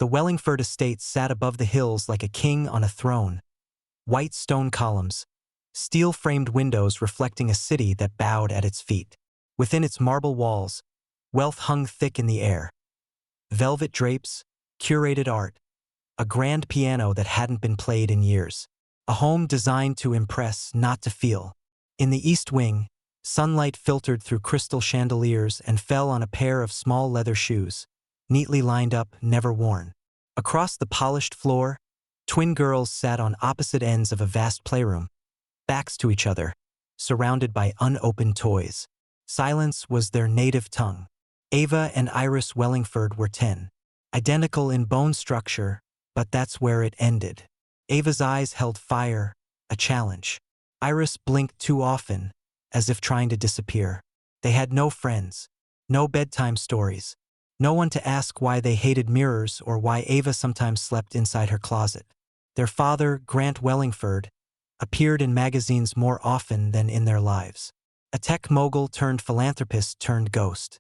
The Wellingford estate sat above the hills like a king on a throne. White stone columns, steel-framed windows reflecting a city that bowed at its feet. Within its marble walls, wealth hung thick in the air. Velvet drapes, curated art, a grand piano that hadn't been played in years. A home designed to impress, not to feel. In the east wing, sunlight filtered through crystal chandeliers and fell on a pair of small leather shoes, neatly lined up, never worn. Across the polished floor, twin girls sat on opposite ends of a vast playroom, backs to each other, surrounded by unopened toys. Silence was their native tongue. Ava and Iris Wellingford were 10. Identical in bone structure, but that's where it ended. Ava's eyes held fire, a challenge. Iris blinked too often, as if trying to disappear. They had no friends, no bedtime stories, no one to ask why they hated mirrors or why Ava sometimes slept inside her closet. Their father, Grant Wellingford, appeared in magazines more often than in their lives. A tech mogul turned philanthropist turned ghost.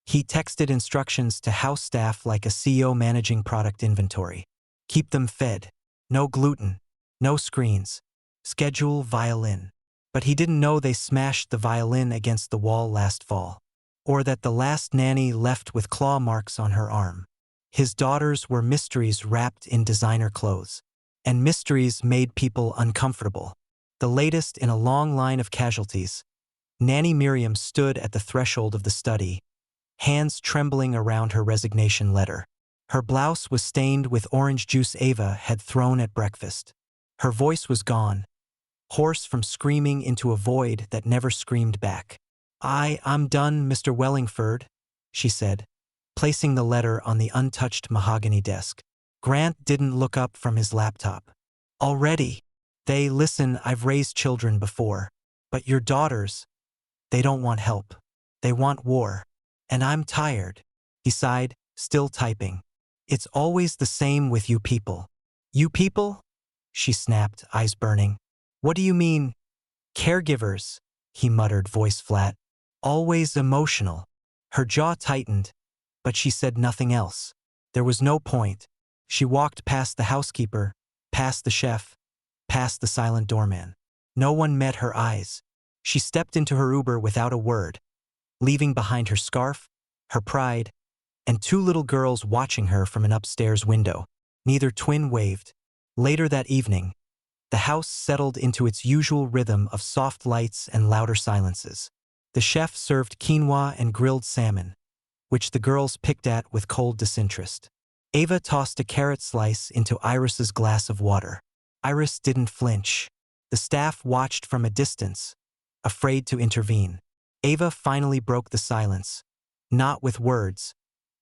He texted instructions to house staff like a CEO managing product inventory. Keep them fed. No gluten. No screens. Schedule violin. But he didn't know they smashed the violin against the wall last fall. Or that the last nanny left with claw marks on her arm. His daughters were mysteries wrapped in designer clothes. And mysteries made people uncomfortable. The latest in a long line of casualties. Nanny Miriam stood at the threshold of the study, hands trembling around her resignation letter. Her blouse was stained with orange juice Ava had thrown at breakfast. Her voice was gone, hoarse from screaming into a void that never screamed back. I'm done, Mr. Wellingford, she said, placing the letter on the untouched mahogany desk. Grant didn't look up from his laptop. Already? Listen, I've raised children before. But your daughters, they don't want help. They want war. And I'm tired. He sighed, still typing. It's always the same with you people. You people? She snapped, eyes burning. What do you mean? Caregivers, he muttered, voice flat. Always emotional. Her jaw tightened, but she said nothing else. There was no point. She walked past the housekeeper, past the chef, past the silent doorman. No one met her eyes. She stepped into her Uber without a word, leaving behind her scarf, her pride, and two little girls watching her from an upstairs window. Neither twin waved. Later that evening, the house settled into its usual rhythm of soft lights and louder silences. The chef served quinoa and grilled salmon, which the girls picked at with cold disinterest. Ava tossed a carrot slice into Iris's glass of water. Iris didn't flinch. The staff watched from a distance, afraid to intervene. Ava finally broke the silence, not with words,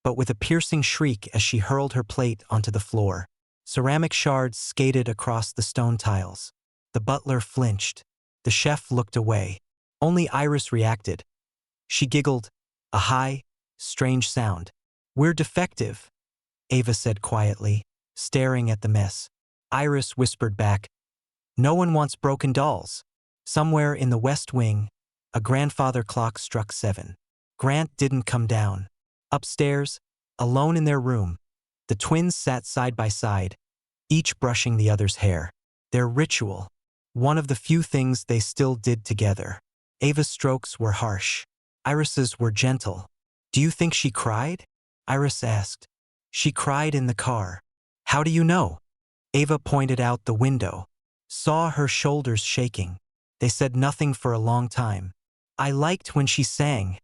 but with a piercing shriek as she hurled her plate onto the floor. Ceramic shards skated across the stone tiles. The butler flinched. The chef looked away. Only Iris reacted. She giggled, a high, strange sound. We're defective, Ava said quietly, staring at the mess. Iris whispered back, no one wants broken dolls. Somewhere in the West Wing, a grandfather clock struck 7. Grant didn't come down. Upstairs, alone in their room, the twins sat side by side, each brushing the other's hair. Their ritual, one of the few things they still did together. Ava's strokes were harsh. Iris's were gentle. Do you think she cried? Iris asked. She cried in the car. How do you know? Ava pointed out the window, saw her shoulders shaking. They said nothing for a long time. I liked when she sang,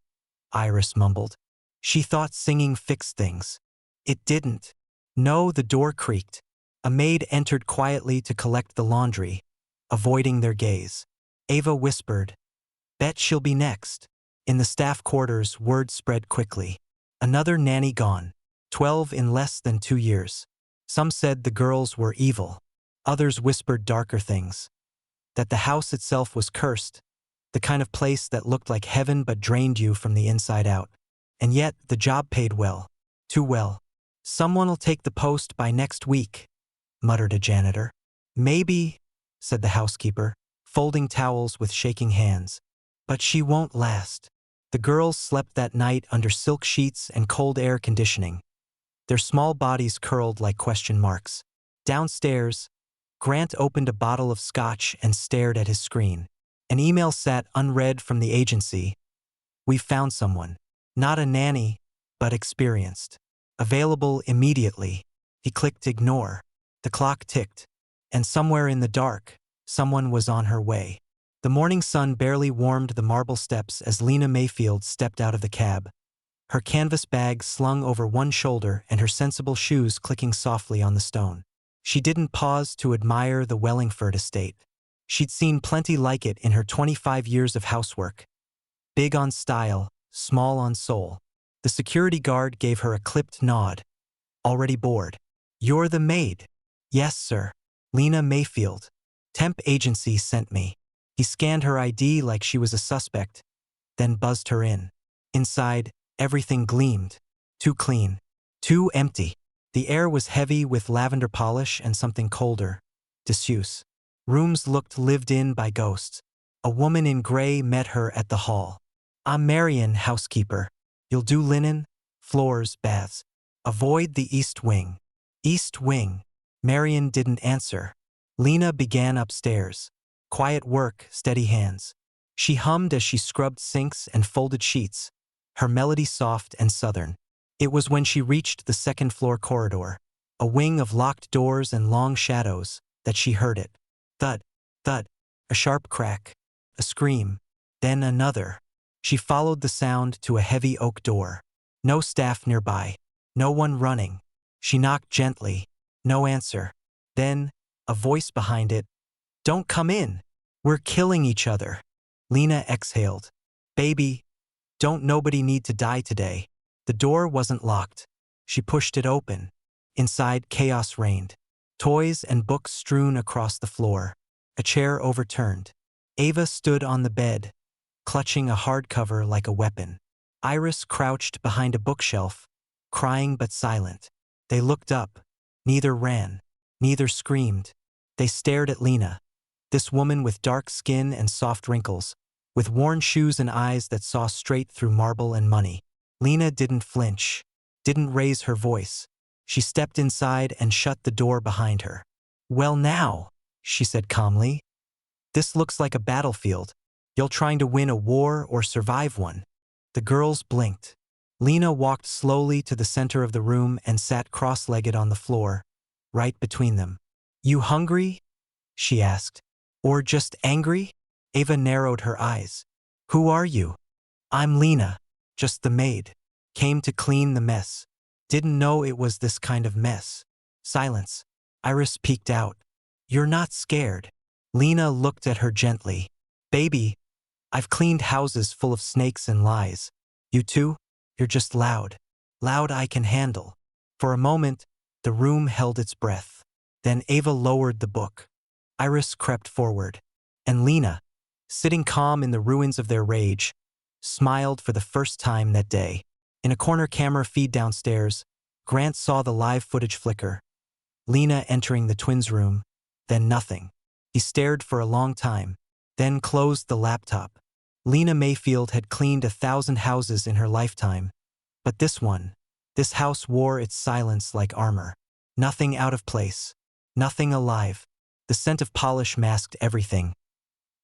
Iris mumbled. She thought singing fixed things. It didn't. No, the door creaked. A maid entered quietly to collect the laundry, avoiding their gaze. Ava whispered, bet she'll be next. In the staff quarters, word spread quickly. Another nanny gone. 12 in less than 2 years. Some said the girls were evil. Others whispered darker things. That the house itself was cursed, the kind of place that looked like heaven but drained you from the inside out. And yet, the job paid well. Too well. Someone'll take the post by next week, muttered a janitor. Maybe, said the housekeeper, folding towels with shaking hands. But she won't last. The girls slept that night under silk sheets and cold air conditioning, their small bodies curled like question marks. Downstairs, Grant opened a bottle of scotch and stared at his screen. An email sat unread from the agency. "We've found someone. Not a nanny, but experienced. Available immediately." He clicked ignore. The clock ticked, and somewhere in the dark, someone was on her way. The morning sun barely warmed the marble steps as Lena Mayfield stepped out of the cab, her canvas bag slung over one shoulder and her sensible shoes clicking softly on the stone. She didn't pause to admire the Wellingford estate. She'd seen plenty like it in her 25 years of housework. Big on style, small on soul. The security guard gave her a clipped nod. "Already bored?" "You're the maid." "Yes, sir. Lena Mayfield. Temp agency sent me." He scanned her ID like she was a suspect, then buzzed her in. Inside, everything gleamed. Too clean. Too empty. The air was heavy with lavender polish and something colder. Disuse. Rooms looked lived in by ghosts. A woman in gray met her at the hall. "I'm Marion, housekeeper. You'll do linen, floors, baths. Avoid the east wing." "East wing." Marion didn't answer. Lena began upstairs. Quiet work, steady hands. She hummed as she scrubbed sinks and folded sheets, her melody soft and southern. It was when she reached the second-floor corridor, a wing of locked doors and long shadows, that she heard it. Thud, thud, a sharp crack, a scream, then another. She followed the sound to a heavy oak door. No staff nearby, no one running. She knocked gently, no answer. Then, a voice behind it. "Don't come in. We're killing each other." Lena exhaled. "Baby, don't nobody need to die today." The door wasn't locked. She pushed it open. Inside, chaos reigned. Toys and books strewn across the floor. A chair overturned. Ava stood on the bed, clutching a hardcover like a weapon. Iris crouched behind a bookshelf, crying but silent. They looked up. Neither ran. Neither screamed. They stared at Lena, this woman with dark skin and soft wrinkles, with worn shoes and eyes that saw straight through marble and money. Lena didn't flinch, didn't raise her voice. She stepped inside and shut the door behind her. "Well now," she said calmly. "This looks like a battlefield. You're trying to win a war or survive one." The girls blinked. Lena walked slowly to the center of the room and sat cross-legged on the floor, right between them. "You hungry?" she asked. "Or just angry?" Ava narrowed her eyes. "Who are you?" "I'm Lena, just the maid. Came to clean the mess. Didn't know it was this kind of mess." Silence. Iris peeked out. "You're not scared?" Lena looked at her gently. "Baby, I've cleaned houses full of snakes and lies. You too? You're just loud. Loud I can handle." For a moment, the room held its breath. Then Ava lowered the book. Iris crept forward. And Lena, sitting calm in the ruins of their rage, smiled for the first time that day. In a corner camera feed downstairs, Grant saw the live footage flicker. Lena entering the twins' room, then nothing. He stared for a long time, then closed the laptop. Lena Mayfield had cleaned 1,000 houses in her lifetime. But this one, this house wore its silence like armor. Nothing out of place. Nothing alive. The scent of polish masked everything.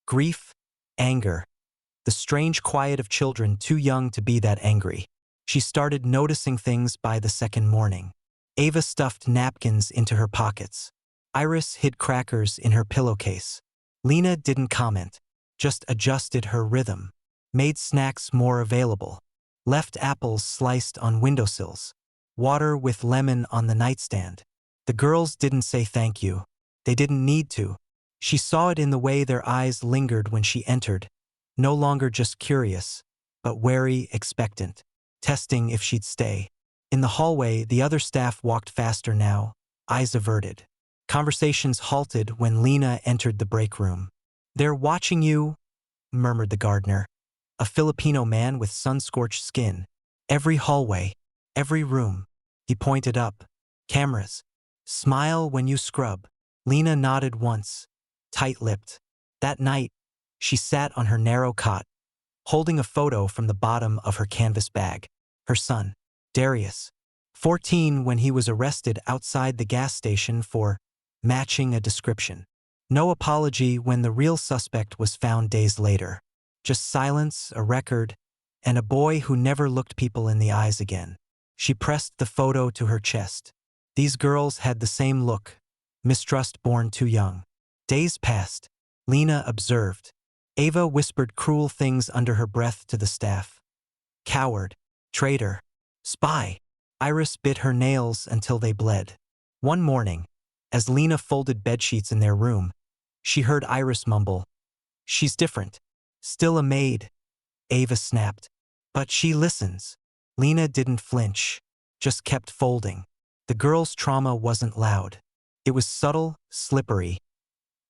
Grief, anger, the strange quiet of children too young to be that angry. She started noticing things by the second morning. Ava stuffed napkins into her pockets. Iris hid crackers in her pillowcase. Lena didn't comment, just adjusted her rhythm. Made snacks more available. Left apples sliced on windowsills. Water with lemon on the nightstand. The girls didn't say thank you. They didn't need to. She saw it in the way their eyes lingered when she entered, no longer just curious, but wary, expectant, testing if she'd stay. In the hallway, the other staff walked faster now, eyes averted. Conversations halted when Lena entered the break room. "They're watching you," murmured the gardener, a Filipino man with sun-scorched skin. "Every hallway, every room." He pointed up. "Cameras. Smile when you scrub." Lena nodded once, tight-lipped. That night, she sat on her narrow cot, holding a photo from the bottom of her canvas bag. Her son, Darius, 14 when he was arrested outside the gas station for matching a description. No apology when the real suspect was found days later. Just silence, a record, and a boy who never looked people in the eyes again. She pressed the photo to her chest. These girls had the same look, mistrust born too young. Days passed. Lena observed. Ava whispered cruel things under her breath to the staff. Coward, traitor, spy. Iris bit her nails until they bled. One morning, as Lena folded bedsheets in their room, she heard Iris mumble, "She's different. Still a maid." Ava snapped. "But she listens." Lena didn't flinch, just kept folding. The girl's trauma wasn't loud. It was subtle, slippery,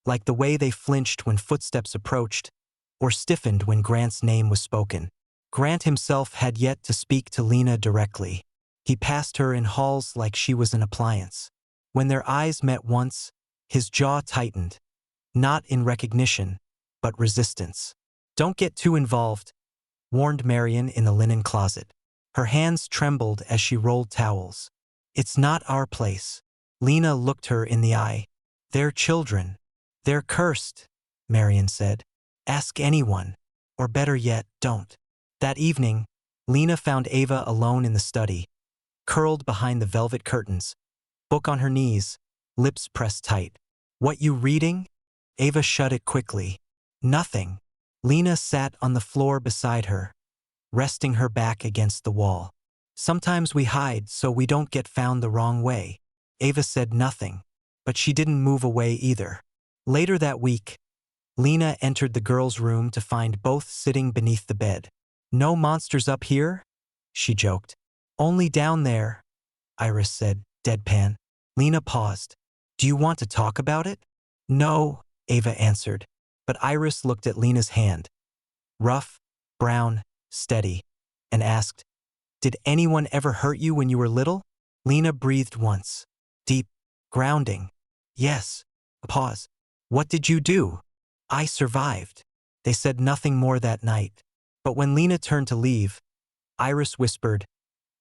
like the way they flinched when footsteps approached, or stiffened when Grant's name was spoken. Grant himself had yet to speak to Lena directly. He passed her in halls like she was an appliance. When their eyes met once, his jaw tightened, not in recognition, but resistance. "Don't get too involved," warned Marion in the linen closet. Her hands trembled as she rolled towels. "It's not our place." Lena looked her in the eye. "They're children. They're cursed," Marion said. "Ask anyone. Or better yet, don't." That evening, Lena found Ava alone in the study, curled behind the velvet curtains, book on her knees, lips pressed tight. "What you reading?" Ava shut it quickly. "Nothing." Lena sat on the floor beside her, resting her back against the wall. "Sometimes we hide so we don't get found the wrong way." Ava said nothing, but she didn't move away either. Later that week, Lena entered the girls' room to find both sitting beneath the bed. "No monsters up here?" she joked. "Only down there," Iris said, deadpan. Lena paused. "Do you want to talk about it?" "No," Ava answered, but Iris looked at Lena's hand, rough, brown, steady, and asked, "Did anyone ever hurt you when you were little?" Lena breathed once. Deep, grounding. "Yes." A pause. "What did you do?" "I survived." They said nothing more that night. But when Lena turned to leave, Iris whispered,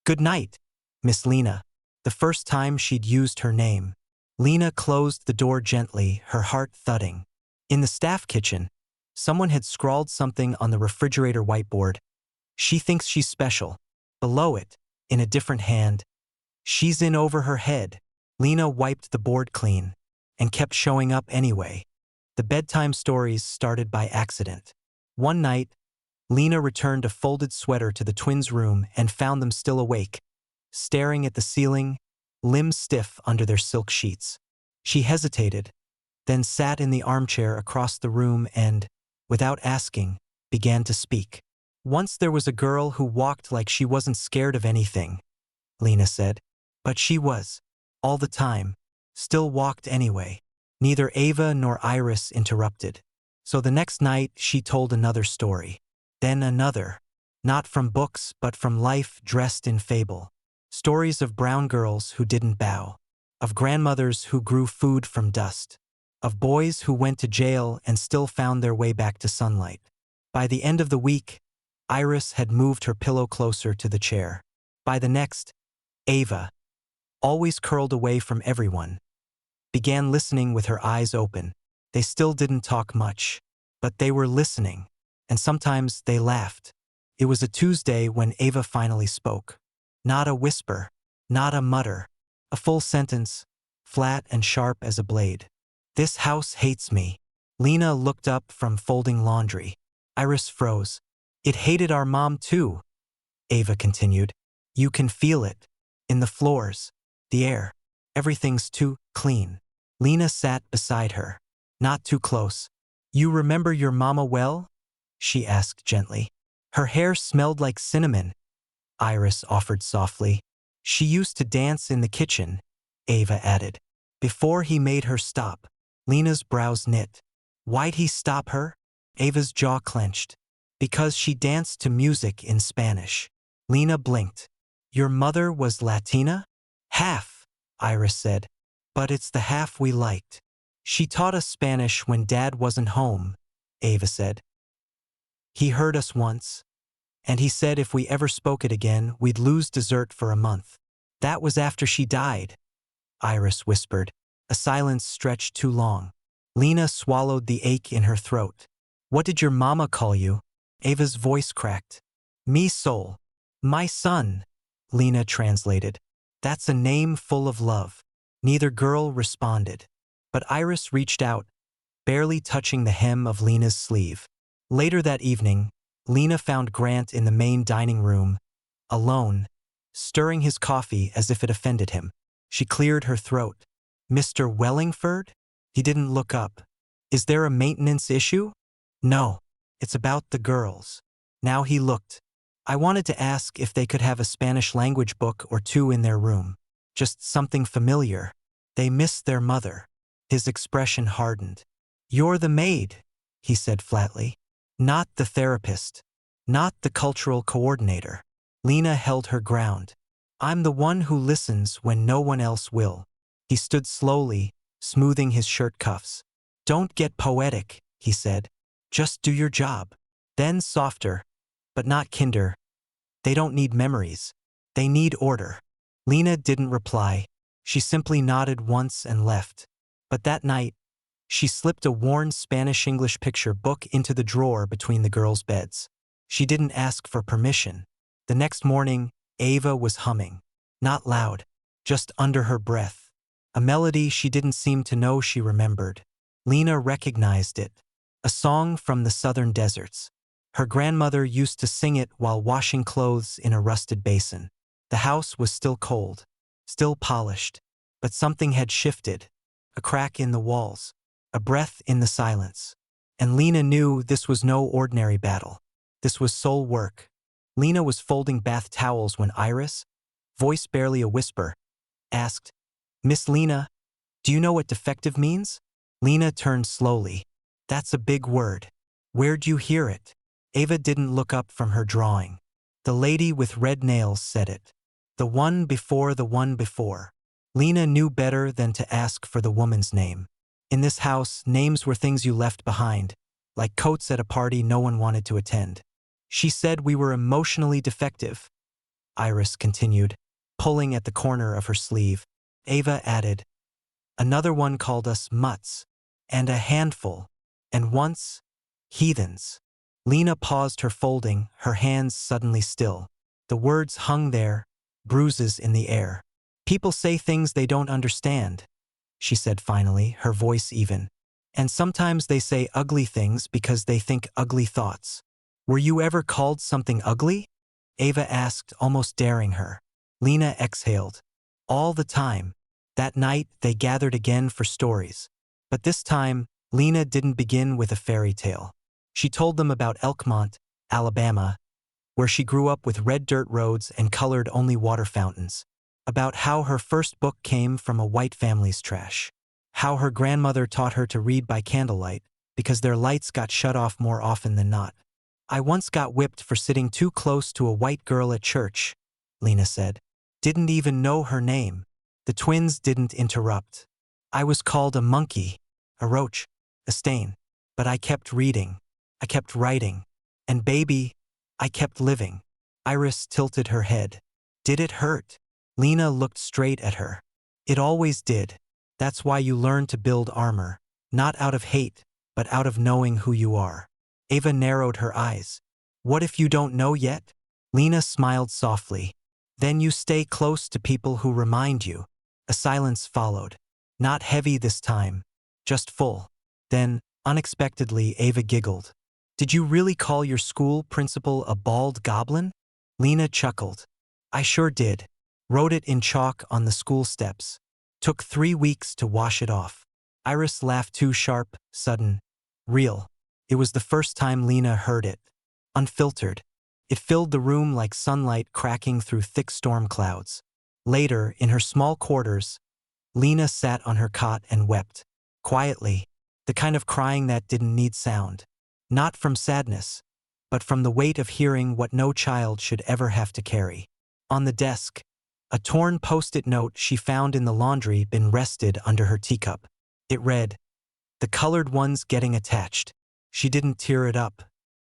"Good night, Miss Lena," the first time she'd used her name. Lena closed the door gently, her heart thudding. In the staff kitchen, someone had scrawled something on the refrigerator whiteboard. "She thinks she's special." Below it, in a different hand, "She's in over her head." Lena wiped the board clean and kept showing up anyway. The bedtime stories started by accident. One night, Lena returned a folded sweater to the twins' room and found them still awake, staring at the ceiling, limbs stiff under their silk sheets. She hesitated, then sat in the armchair across the room and, without asking, began to speak. "Once there was a girl who walked like she wasn't scared of anything," Lena said. "But she was. All the time. Still walked anyway." Neither Ava nor Iris interrupted. So the next night she told another story. Then another. Not from books but from life dressed in fable. Stories of brown girls who didn't bow. Of grandmothers who grew food from dust. Of boys who went to jail and still found their way back to sunlight. By the end of the week, Iris had moved her pillow closer to the chair. By the next, Ava, always curled away from everyone, began listening with her eyes open. They still didn't talk much, but they were listening, and sometimes they laughed. It was a Tuesday when Ava finally spoke. Not a whisper, not a mutter, a full sentence, flat and sharp as a blade. "This house hates me." Lena looked up from folding laundry. Iris froze. "It hated our mom too," Ava continued. "You can feel it. In the floors, the air. Everything's too clean." Lena sat beside her. Not too close. "You remember your mama well?" she asked gently. "Her hair smelled like cinnamon," Iris offered softly. "She used to dance in the kitchen," Ava added. Before he made her stop, Lena's brows knit. Why'd he stop her? Ava's jaw clenched. "Because she danced to music in Spanish." Lena blinked. "Your mother was Latina?" "Half," Iris said. "But it's the half we liked." "She taught us Spanish when Dad wasn't home," Ava said. "He heard us once, and he said if we ever spoke it again, we'd lose dessert for a month." That was after she died, Iris whispered. A silence stretched too long. Lena swallowed the ache in her throat. What did your mama call you? Ava's voice cracked. Me soul. My son, Lena translated. That's a name full of love. Neither girl responded. But Iris reached out, barely touching the hem of Lena's sleeve. Later that evening, Lena found Grant in the main dining room, alone, stirring his coffee as if it offended him. She cleared her throat. Mr. Wellingford? He didn't look up. Is there a maintenance issue? No. It's about the girls. Now he looked. I wanted to ask if they could have a Spanish language book or two in their room. Just something familiar. They miss their mother. His expression hardened. You're the maid, he said flatly. Not the therapist. Not the cultural coordinator. Lena held her ground. I'm the one who listens when no one else will. He stood slowly, smoothing his shirt cuffs. Don't get poetic, he said. Just do your job. Then softer, but not kinder. They don't need memories. They need order. Lena didn't reply. She simply nodded once and left. But that night, she slipped a worn Spanish-English picture book into the drawer between the girls' beds. She didn't ask for permission. The next morning, Ava was humming. Not loud, just under her breath. A melody she didn't seem to know she remembered. Lena recognized it. A song from the southern deserts. Her grandmother used to sing it while washing clothes in a rusted basin. The house was still cold, still polished, but something had shifted. A crack in the walls, a breath in the silence. And Lena knew this was no ordinary battle. This was soul work. Lena was folding bath towels when Iris, voice barely a whisper, asked, Miss Lena, do you know what defective means? Lena turned slowly. That's a big word. Where'd you hear it? Ava didn't look up from her drawing. The lady with red nails said it. The one before the one before. Lena knew better than to ask for the woman's name. In this house, names were things you left behind, like coats at a party no one wanted to attend. She said we were emotionally defective, Iris continued, pulling at the corner of her sleeve. Ava added, another one called us mutts, and a handful, and once, heathens. Lena paused her folding, her hands suddenly still. The words hung there, bruises in the air. People say things they don't understand, she said finally, her voice even. And sometimes they say ugly things because they think ugly thoughts. Were you ever called something ugly? Ava asked, almost daring her. Lena exhaled. All the time. That night, they gathered again for stories. But this time, Lena didn't begin with a fairy tale. She told them about Elkmont, Alabama, where she grew up with red dirt roads and colored only water fountains. About how her first book came from a white family's trash. How her grandmother taught her to read by candlelight, because their lights got shut off more often than not. I once got whipped for sitting too close to a white girl at church, Lena said. Didn't even know her name. The twins didn't interrupt. I was called a monkey, a roach, a stain. But I kept reading. I kept writing. And baby, I kept living. Iris tilted her head. Did it hurt? Lena looked straight at her. It always did. That's why you learn to build armor. Not out of hate, but out of knowing who you are. Ava narrowed her eyes. What if you don't know yet? Lena smiled softly. Then you stay close to people who remind you. A silence followed. Not heavy this time, just full. Then, unexpectedly, Ava giggled. Did you really call your school principal a bald goblin? Lena chuckled. I sure did. Wrote it in chalk on the school steps. Took 3 weeks to wash it off. Iris laughed too sharp, sudden, real. It was the first time Lena heard it. Unfiltered. It filled the room like sunlight cracking through thick storm clouds. Later, in her small quarters, Lena sat on her cot and wept. Quietly. The kind of crying that didn't need sound. Not from sadness, but from the weight of hearing what no child should ever have to carry. On the desk, a torn post-it note she found in the laundry bin rested under her teacup. It read, "The colored one's getting attached." She didn't tear it up.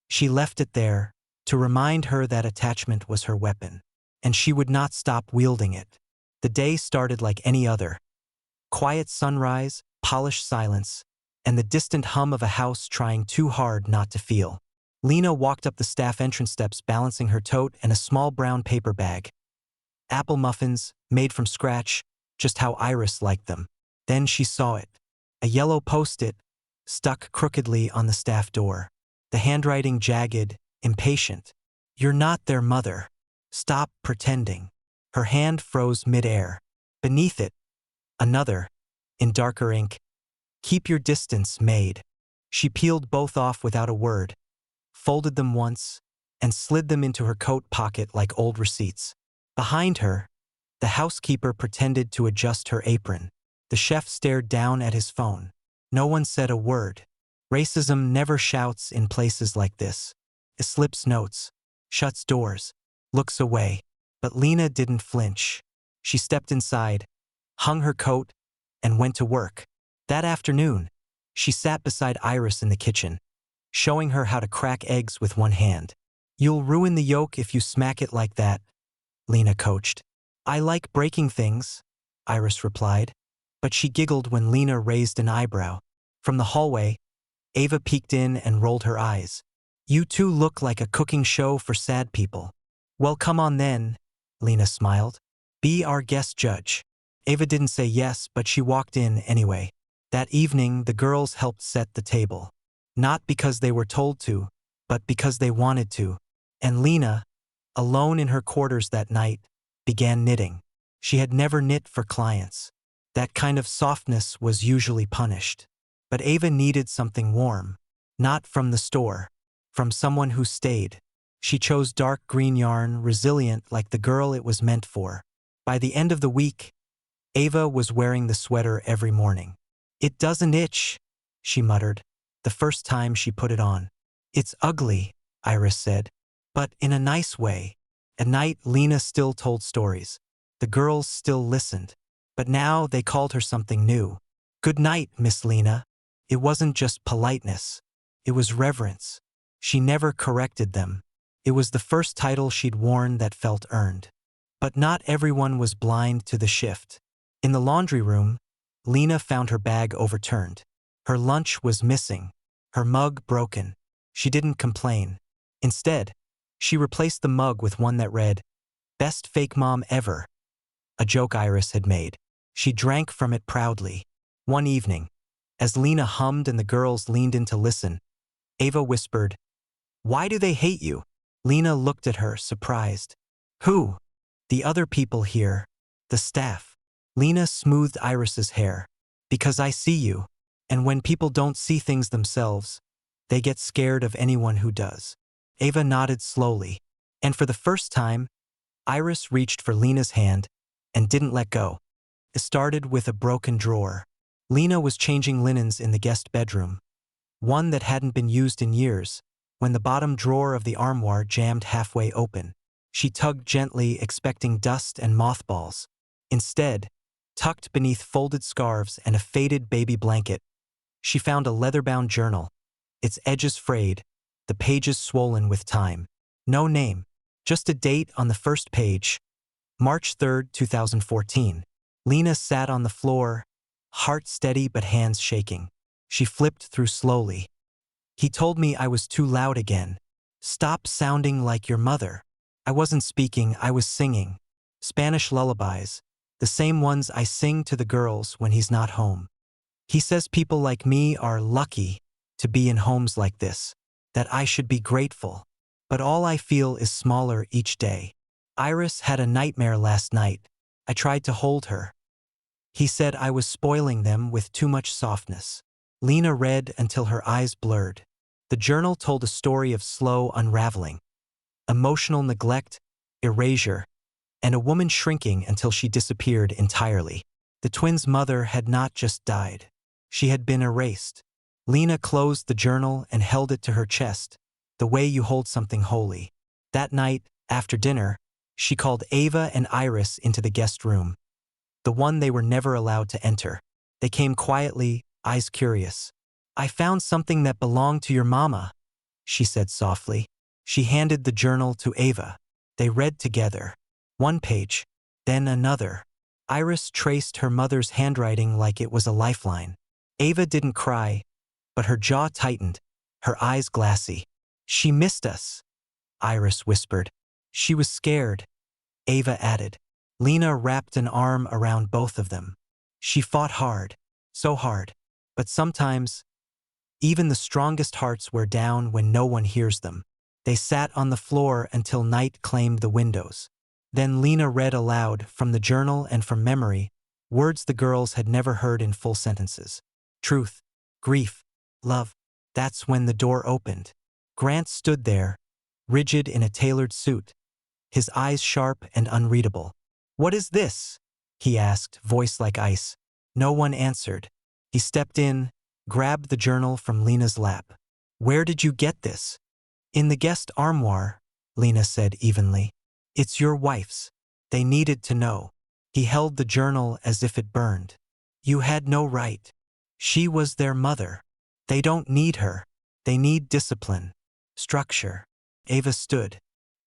She left it there to remind her that attachment was her weapon, and she would not stop wielding it. The day started like any other. Quiet sunrise, polished silence, and the distant hum of a house trying too hard not to feel. Lena walked up the staff entrance steps balancing her tote and a small brown paper bag. Apple muffins, made from scratch, just how Iris liked them. Then she saw it. A yellow post-it, stuck crookedly on the staff door. The handwriting jagged, impatient. "You're not their mother. Stop pretending." Her hand froze mid-air. Beneath it, another, in darker ink. "Keep your distance, Maid." She peeled both off without a word, folded them once, and slid them into her coat pocket like old receipts. Behind her, the housekeeper pretended to adjust her apron. The chef stared down at his phone. No one said a word. Racism never shouts in places like this. It slips notes, shuts doors, looks away. But Lena didn't flinch. She stepped inside, hung her coat, and went to work. That afternoon, she sat beside Iris in the kitchen, showing her how to crack eggs with one hand. "You'll ruin the yolk if you smack it like that," Lena coached. "I like breaking things," Iris replied, but she giggled when Lena raised an eyebrow. From the hallway, Ava peeked in and rolled her eyes. "You two look like a cooking show for sad people." "Well, come on then," Lena smiled. "Be our guest judge." Ava didn't say yes, but she walked in anyway. That evening, the girls helped set the table. Not because they were told to, but because they wanted to. And Lena, alone in her quarters that night, began knitting. She had never knit for clients. That kind of softness was usually punished. But Ava needed something warm. Not from the store. From someone who stayed. She chose dark green yarn, resilient like the girl it was meant for. By the end of the week, Ava was wearing the sweater every morning. "It doesn't itch," she muttered, the first time she put it on. "It's ugly," Iris said, "but in a nice way." At night, Lena still told stories. The girls still listened. But now they called her something new. "Good night, Miss Lena." It wasn't just politeness. It was reverence. She never corrected them. It was the first title she'd worn that felt earned. But not everyone was blind to the shift. In the laundry room, Lena found her bag overturned. Her lunch was missing. Her mug broken. She didn't complain. Instead, she replaced the mug with one that read, "Best fake mom ever," a joke Iris had made. She drank from it proudly. One evening, as Lena hummed and the girls leaned in to listen, Ava whispered, "Why do they hate you?" Lena looked at her, surprised. "Who?" "The other people here. The staff." Lena smoothed Iris's hair. "Because I see you. And when people don't see things themselves, they get scared of anyone who does." Ava nodded slowly. And for the first time, Iris reached for Lena's hand and didn't let go. It started with a broken drawer. Lena was changing linens in the guest bedroom, one that hadn't been used in years, when the bottom drawer of the armoire jammed halfway open. She tugged gently, expecting dust and mothballs. Instead, tucked beneath folded scarves and a faded baby blanket, she found a leather-bound journal, its edges frayed, the pages swollen with time. No name, just a date on the first page, March 3, 2014. Lena sat on the floor, heart steady but hands shaking. She flipped through slowly. "He told me I was too loud again. Stop sounding like your mother." I wasn't speaking, I was singing. Spanish lullabies, the same ones I sing to the girls when he's not home. He says people like me are lucky to be in homes like this, that I should be grateful. But all I feel is smaller each day. Iris had a nightmare last night. I tried to hold her. He said I was spoiling them with too much softness. Lena read until her eyes blurred. The journal told a story of slow unraveling, emotional neglect, erasure, and a woman shrinking until she disappeared entirely. The twins' mother had not just died. She had been erased. Lena closed the journal and held it to her chest, the way you hold something holy. That night, after dinner, she called Ava and Iris into the guest room, the one they were never allowed to enter. They came quietly, eyes curious. "I found something that belonged to your mama," she said softly. She handed the journal to Ava. They read together. One page, then another. Iris traced her mother's handwriting like it was a lifeline. Ava didn't cry, but her jaw tightened, her eyes glassy. She missed us, Iris whispered. She was scared, Ava added. Lena wrapped an arm around both of them. She fought hard, so hard. But sometimes, even the strongest hearts wear down when no one hears them. They sat on the floor until night claimed the windows. Then Lena read aloud, from the journal and from memory, words the girls had never heard in full sentences. Truth, grief, love. That's when the door opened. Grant stood there, rigid in a tailored suit, his eyes sharp and unreadable. "What is this?" he asked, voice like ice. No one answered. He stepped in, grabbed the journal from Lena's lap. "Where did you get this?" "In the guest armoire," Lena said evenly. "It's your wife's. They needed to know." He held the journal as if it burned. "You had no right. She was their mother. They don't need her. They need discipline. Structure." Ava stood.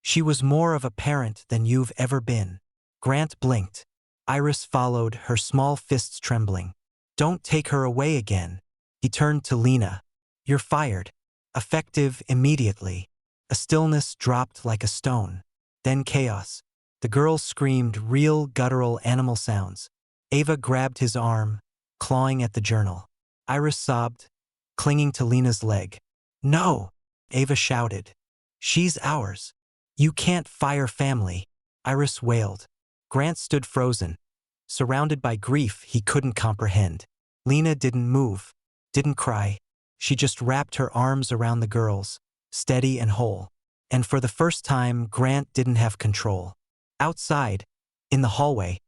"She was more of a parent than you've ever been." Grant blinked. Iris followed, her small fists trembling. "Don't take her away again." He turned to Lena. "You're fired." Effective immediately. A stillness dropped like a stone. Then chaos. The girls screamed real guttural animal sounds. Ava grabbed his arm, clawing at the journal. Iris sobbed, clinging to Lena's leg. "No!" Ava shouted. "She's ours. You can't fire family." Iris wailed. Grant stood frozen, surrounded by grief he couldn't comprehend. Lena didn't move, didn't cry. She just wrapped her arms around the girls, steady and whole. And for the first time, Grant didn't have control. Outside, in the hallway,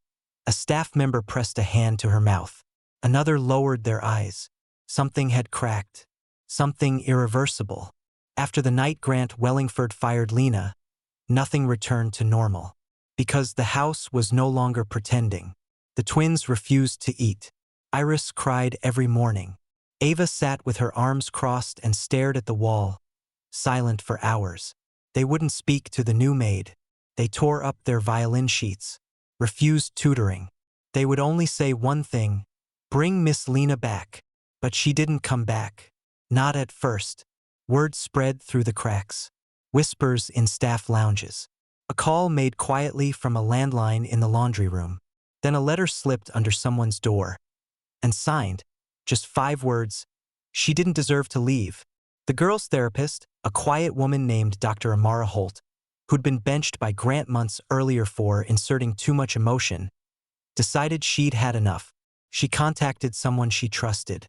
a staff member pressed a hand to her mouth. Another lowered their eyes. Something had cracked. Something irreversible. After the night Grant Wellingford fired Lena, nothing returned to normal. Because the house was no longer pretending. The twins refused to eat. Iris cried every morning. Ava sat with her arms crossed and stared at the wall, silent for hours. They wouldn't speak to the new maid. They tore up their violin sheets, refused tutoring. They would only say one thing, "Bring Miss Lena back." But she didn't come back. Not at first. Word spread through the cracks. Whispers in staff lounges. A call made quietly from a landline in the laundry room. Then a letter slipped under someone's door. And signed, just 5 words, "She didn't deserve to leave." The girl's therapist, a quiet woman named Dr. Amara Holt, who'd been benched by Grant months earlier for inserting too much emotion, decided she'd had enough. She contacted someone she trusted.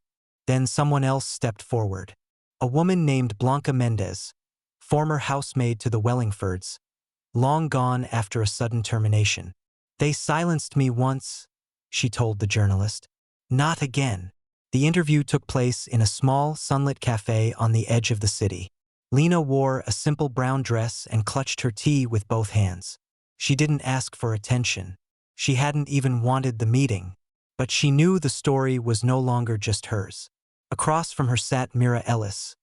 Then someone else stepped forward. A woman named Blanca Mendez, former housemaid to the Wellingfords, long gone after a sudden termination. "They silenced me once," she told the journalist. "Not again." The interview took place in a small, sunlit cafe on the edge of the city. Lena wore a simple brown dress and clutched her tea with both hands. She didn't ask for attention. She hadn't even wanted the meeting. But she knew the story was no longer just hers. Across from her sat Mira Ellis,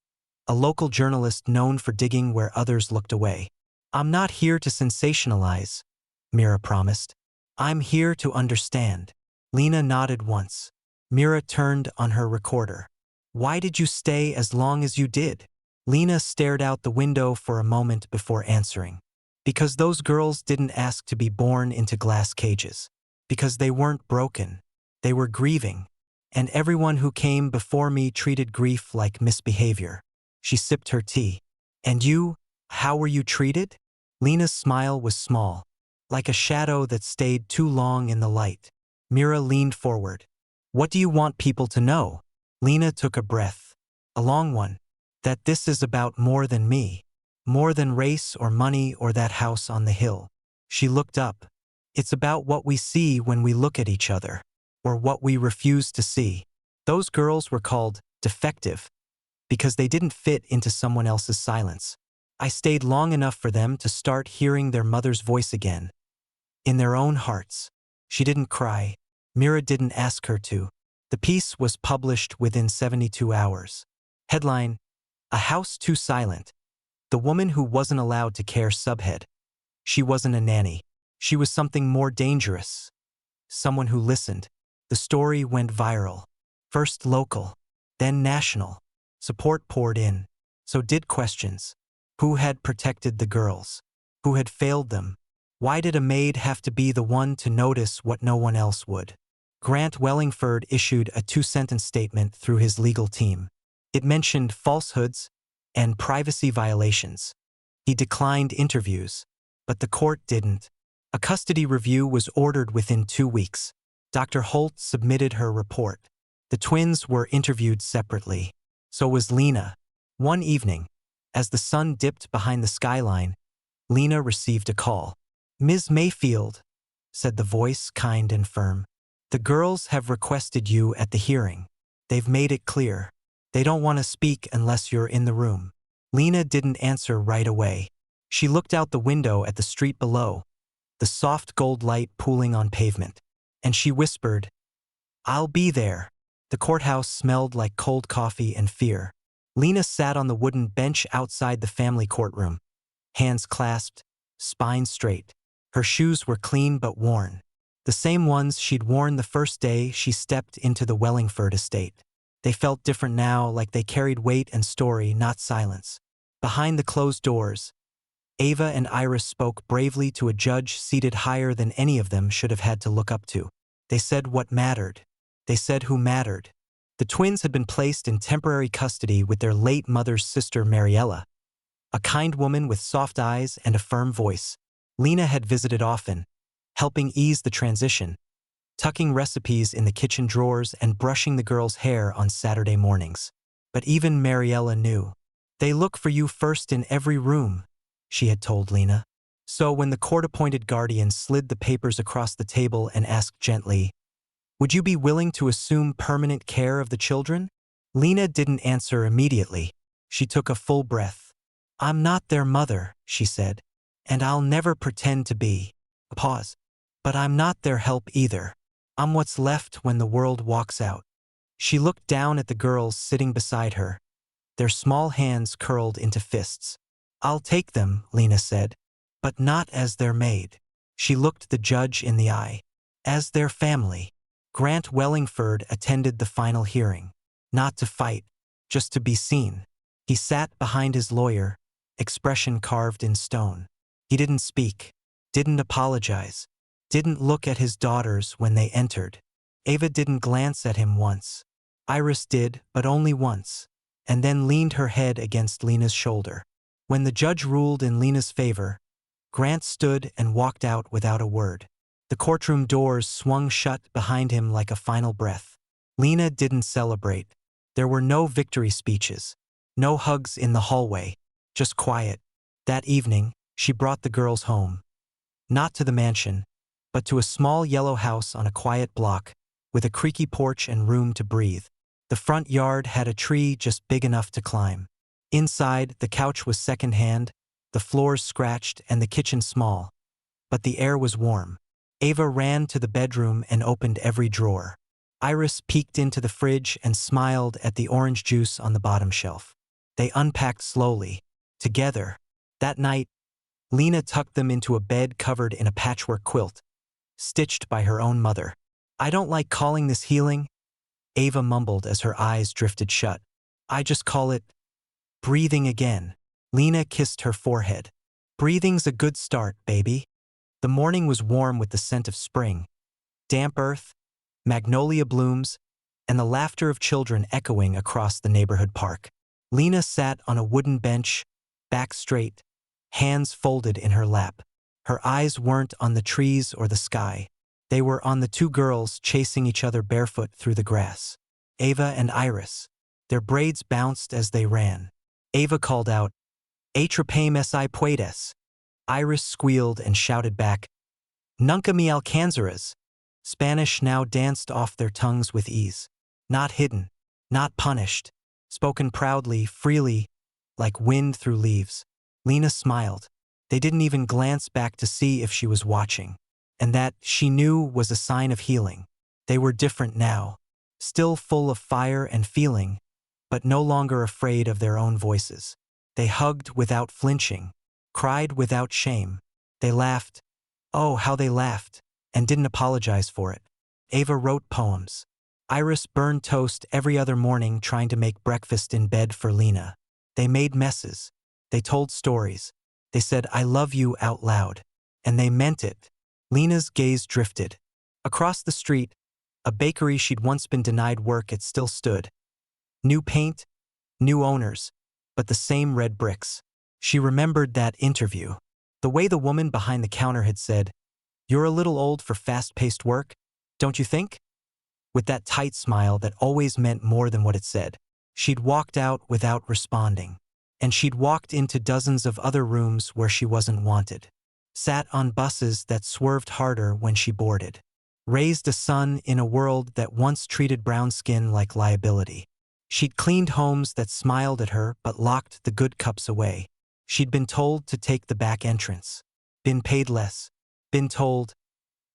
a local journalist known for digging where others looked away. "I'm not here to sensationalize," Mira promised. "I'm here to understand." Lena nodded once. Mira turned on her recorder. "Why did you stay as long as you did?" Lena stared out the window for a moment before answering. "Because those girls didn't ask to be born into glass cages. Because they weren't broken. They were grieving. And everyone who came before me treated grief like misbehavior." She sipped her tea. "And you, how were you treated?" Lena's smile was small, like a shadow that stayed too long in the light. Mira leaned forward. "What do you want people to know?" Lena took a breath, a long one. "That this is about more than me. More than race or money or that house on the hill." She looked up. "It's about what we see when we look at each other. Or what we refuse to see." Those girls were called defective because they didn't fit into someone else's silence. I stayed long enough for them to start hearing their mother's voice again. In their own hearts. She didn't cry. Mira didn't ask her to. The piece was published within 72 hours. Headline: "A House Too Silent. The Woman Who Wasn't Allowed to Care." Subhead: "She wasn't a nanny. She was something more dangerous." someone who listened. The story went viral. First local, then national. Support poured in. So did questions. Who had protected the girls? Who had failed them? Why did a maid have to be the one to notice what no one else would? Grant Wellingford issued a 2-sentence statement through his legal team. It mentioned falsehoods and privacy violations. He declined interviews, but the court didn't. A custody review was ordered within 2 weeks. Dr. Holt submitted her report. The twins were interviewed separately. So was Lena. One evening, as the sun dipped behind the skyline, Lena received a call. "Ms. Mayfield," said the voice, kind and firm. "The girls have requested you at the hearing. They've made it clear. They don't want to speak unless you're in the room." Lena didn't answer right away. She looked out the window at the street below, the soft gold light pooling on pavement. And she whispered, "I'll be there." The courthouse smelled like cold coffee and fear. Lena sat on the wooden bench outside the family courtroom, hands clasped, spine straight. Her shoes were clean but worn, the same ones she'd worn the first day she stepped into the Wellingford estate. They felt different now, like they carried weight and story, not silence. Behind the closed doors, Ava and Iris spoke bravely to a judge seated higher than any of them should have had to look up to. They said what mattered. They said who mattered. The twins had been placed in temporary custody with their late mother's sister Mariella, a kind woman with soft eyes and a firm voice. Lena had visited often, helping ease the transition, tucking recipes in the kitchen drawers and brushing the girls' hair on Saturday mornings. But even Mariella knew. "They look for you first in every room," she had told Lena. So when the court-appointed guardian slid the papers across the table and asked gently, "Would you be willing to assume permanent care of the children?" Lena didn't answer immediately. She took a full breath. "I'm not their mother," she said, "and I'll never pretend to be." A pause. "But I'm not their help either. I'm what's left when the world walks out." She looked down at the girls sitting beside her, their small hands curled into fists. "I'll take them," Lena said, "but not as their maid." She looked the judge in the eye. "As their family." Grant Wellingford attended the final hearing. Not to fight, just to be seen. He sat behind his lawyer, expression carved in stone. He didn't speak, didn't apologize, didn't look at his daughters when they entered. Ava didn't glance at him once. Iris did, but only once, and then leaned her head against Lena's shoulder. When the judge ruled in Lena's favor, Grant stood and walked out without a word. The courtroom doors swung shut behind him like a final breath. Lena didn't celebrate. There were no victory speeches, no hugs in the hallway, just quiet. That evening, she brought the girls home. Not to the mansion, but to a small yellow house on a quiet block, with a creaky porch and room to breathe. The front yard had a tree just big enough to climb. Inside, the couch was secondhand, the floors scratched, and the kitchen small. But the air was warm. Ava ran to the bedroom and opened every drawer. Iris peeked into the fridge and smiled at the orange juice on the bottom shelf. They unpacked slowly, together. That night, Lena tucked them into a bed covered in a patchwork quilt, stitched by her own mother. "I don't like calling this healing," Ava mumbled as her eyes drifted shut. "I just call it breathing again." Lena kissed her forehead. "Breathing's a good start, baby." The morning was warm with the scent of spring, damp earth, magnolia blooms, and the laughter of children echoing across the neighborhood park. Lena sat on a wooden bench, back straight, hands folded in her lap. Her eyes weren't on the trees or the sky. They were on the two girls chasing each other barefoot through the grass. Ava and Iris. Their braids bounced as they ran. Ava called out, "Atrapame si puedes." Iris squealed and shouted back, "Nunca me alcanzarás." Spanish now danced off their tongues with ease. Not hidden, not punished, spoken proudly, freely, like wind through leaves. Lena smiled. They didn't even glance back to see if she was watching. And that, she knew, was a sign of healing. They were different now, still full of fire and feeling, but no longer afraid of their own voices. They hugged without flinching, cried without shame. They laughed. Oh, how they laughed. and didn't apologize for it. Ava wrote poems. Iris burned toast every other morning trying to make breakfast in bed for Lena. They made messes. They told stories. They said, "I love you" out loud. And they meant it. Lena's gaze drifted. Across the street, a bakery she'd once been denied work at still stood. New paint, new owners, but the same red bricks. She remembered that interview. The way the woman behind the counter had said, "You're a little old for fast-paced work, don't you think?" With that tight smile that always meant more than what it said. She'd walked out without responding. And she'd walked into dozens of other rooms where she wasn't wanted. Sat on buses that swerved harder when she boarded. Raised a son in a world that once treated brown skin like liability. She'd cleaned homes that smiled at her but locked the good cups away. She'd been told to take the back entrance. Been paid less. Been told,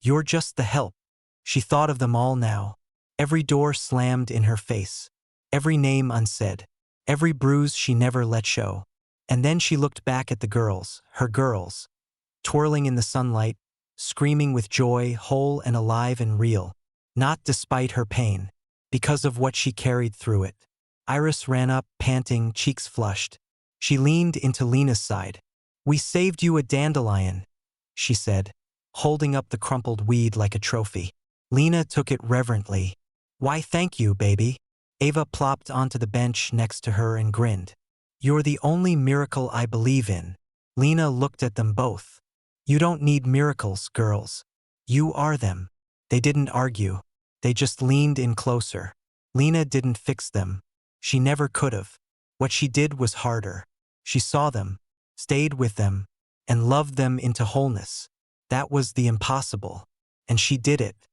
"You're just the help." She thought of them all now. Every door slammed in her face. Every name unsaid. Every bruise she never let show. And then she looked back at the girls, her girls, twirling in the sunlight, screaming with joy, whole and alive and real. Not despite her pain, because of what she carried through it. Iris ran up, panting, cheeks flushed. She leaned into Lena's side. "We saved you a dandelion," she said, holding up the crumpled weed like a trophy. Lena took it reverently. "Why, thank you, baby." Ava plopped onto the bench next to her and grinned. "You're the only miracle I believe in." Lena looked at them both. "You don't need miracles, girls. You are them." They didn't argue. They just leaned in closer. Lena didn't fix them. She never could have. What she did was harder. She saw them, stayed with them, and loved them into wholeness. That was the impossible. And she did it.